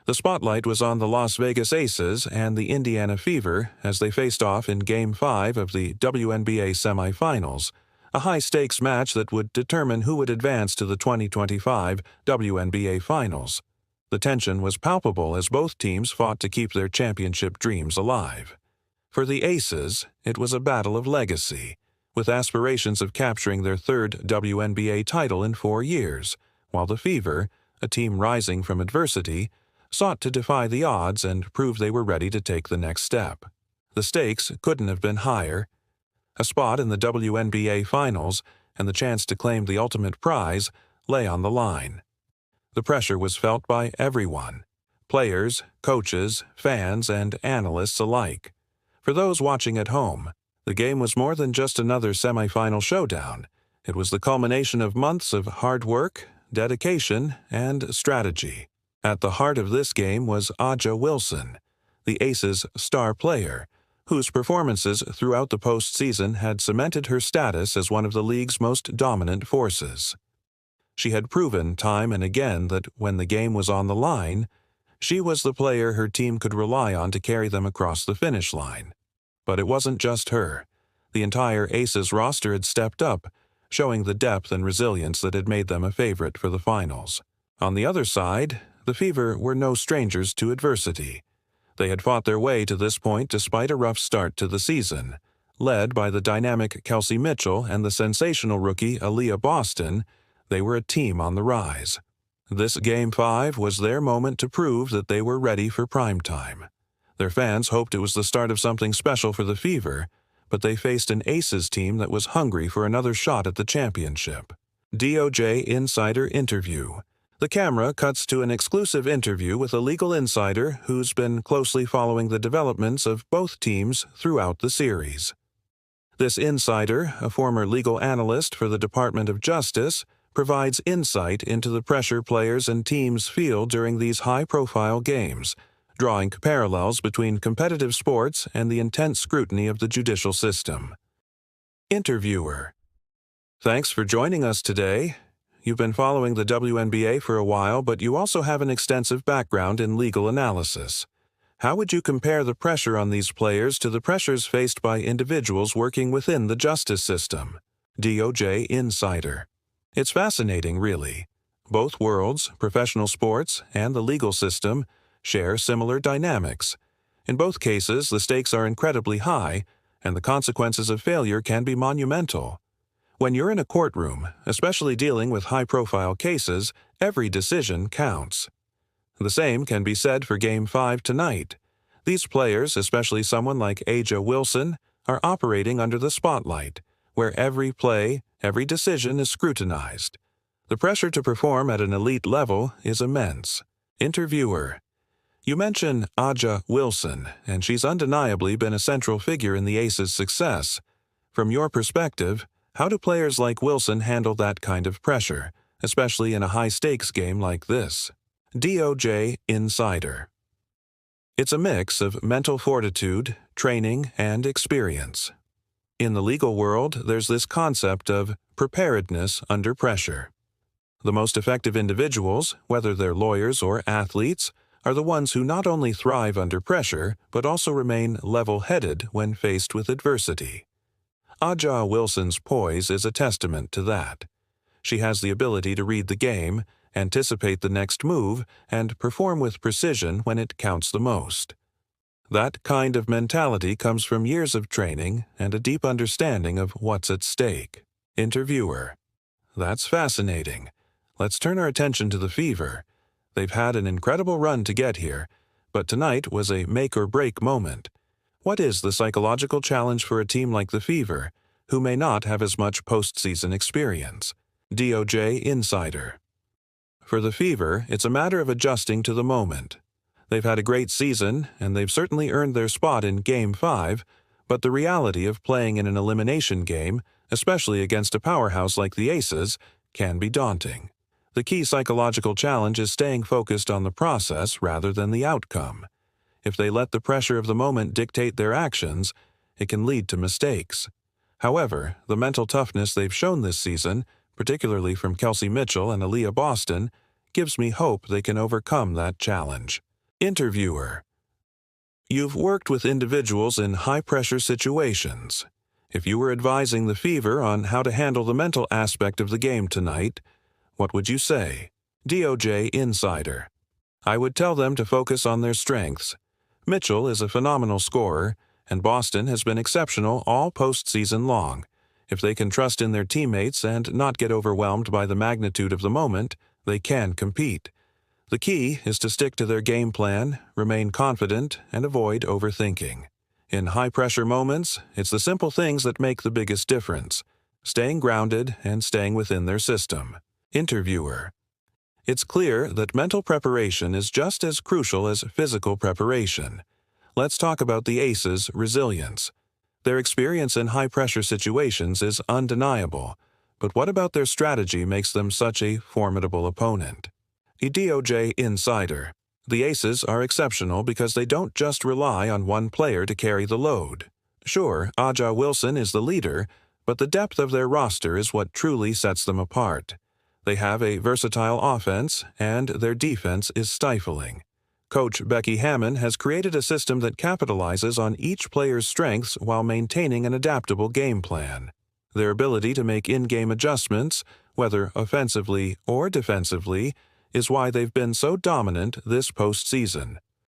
The spotlight was on the Las Vegas Aces and the Indiana Fever as they faced off in Game 5 of the WNBA Semifinals, a high-stakes match that would determine who would advance to the 2025 WNBA Finals. The tension was palpable as both teams fought to keep their championship dreams alive. For the Aces, it was a battle of legacy, with aspirations of capturing their third WNBA title in 4 years, while the Fever, a team rising from adversity, sought to defy the odds and prove they were ready to take the next step. The stakes couldn't have been higher. A spot in the WNBA Finals and the chance to claim the ultimate prize lay on the line. The pressure was felt by everyone: players, coaches, fans, and analysts alike. For those watching at home, the game was more than just another semifinal showdown. It was the culmination of months of hard work, dedication, and strategy. At the heart of this game was A'ja Wilson, the Aces' star player, whose performances throughout the postseason had cemented her status as one of the league's most dominant forces. She had proven time and again that when the game was on the line, she was the player her team could rely on to carry them across the finish line. But it wasn't just her. The entire Aces roster had stepped up, showing the depth and resilience that had made them a favorite for the finals. On the other side, the Fever were no strangers to adversity. They had fought their way to this point despite a rough start to the season. Led by the dynamic Kelsey Mitchell and the sensational rookie Aaliyah Boston, they were a team on the rise. This Game 5 was their moment to prove that they were ready for prime time. Their fans hoped it was the start of something special for the Fever, but they faced an Aces team that was hungry for another shot at the championship. DOJ Insider Interview. The camera cuts to an exclusive interview with a legal insider who's been closely following the developments of both teams throughout the series. This insider, a former legal analyst for the Department of Justice, provides insight into the pressure players and teams feel during these high-profile games, drawing parallels between competitive sports and the intense scrutiny of the judicial system. Interviewer: Thanks for joining us today. You've been following the WNBA for a while, but you also have an extensive background in legal analysis. How would you compare the pressure on these players to the pressures faced by individuals working within the justice system? DOJ Insider: It's fascinating, really. Both worlds, professional sports and the legal system, share similar dynamics. In both cases, the stakes are incredibly high, and the consequences of failure can be monumental. When you're in a courtroom, especially dealing with high-profile cases, every decision counts. The same can be said for Game 5 tonight. These players, especially someone like A'ja Wilson, are operating under the spotlight, where every play, every decision is scrutinized. The pressure to perform at an elite level is immense. Interviewer: You mention A'ja Wilson, and she's undeniably been a central figure in the Aces' success. From your perspective, how do players like Wilson handle that kind of pressure, especially in a high-stakes game like this? DOJ Insider: It's a mix of mental fortitude, training, and experience. In the legal world, there's this concept of preparedness under pressure. The most effective individuals, whether they're lawyers or athletes, are the ones who not only thrive under pressure, but also remain level-headed when faced with adversity. A'ja Wilson's poise is a testament to that. She has the ability to read the game, anticipate the next move, and perform with precision when it counts the most. That kind of mentality comes from years of training and a deep understanding of what's at stake. Interviewer: That's fascinating. Let's turn our attention to the Fever. They've had an incredible run to get here, but tonight was a make-or-break moment. What is the psychological challenge for a team like the Fever, who may not have as much postseason experience? DOJ Insider: For the Fever, it's a matter of adjusting to the moment. They've had a great season, and they've certainly earned their spot in Game 5, but the reality of playing in an elimination game, especially against a powerhouse like the Aces, can be daunting. The key psychological challenge is staying focused on the process rather than the outcome. If they let the pressure of the moment dictate their actions, it can lead to mistakes. However, the mental toughness they've shown this season, particularly from Kelsey Mitchell and Aaliyah Boston, gives me hope they can overcome that challenge. Interviewer: You've worked with individuals in high-pressure situations. If you were advising the Fever on how to handle the mental aspect of the game tonight, what would you say? DOJ Insider: I would tell them to focus on their strengths. Mitchell is a phenomenal scorer, and Boston has been exceptional all postseason long. If they can trust in their teammates and not get overwhelmed by the magnitude of the moment, they can compete. The key is to stick to their game plan, remain confident, and avoid overthinking. In high-pressure moments, it's the simple things that make the biggest difference: staying grounded and staying within their system. Interviewer: It's clear that mental preparation is just as crucial as physical preparation. Let's talk about the Aces' resilience. Their experience in high-pressure situations is undeniable, but what about their strategy makes them such a formidable opponent? A DOJ Insider: The Aces are exceptional because they don't just rely on one player to carry the load. Sure, Aja Wilson is the leader, but the depth of their roster is what truly sets them apart. They have a versatile offense, and their defense is stifling. Coach Becky Hammon has created a system that capitalizes on each player's strengths while maintaining an adaptable game plan. Their ability to make in-game adjustments, whether offensively or defensively, is why they've been so dominant this postseason.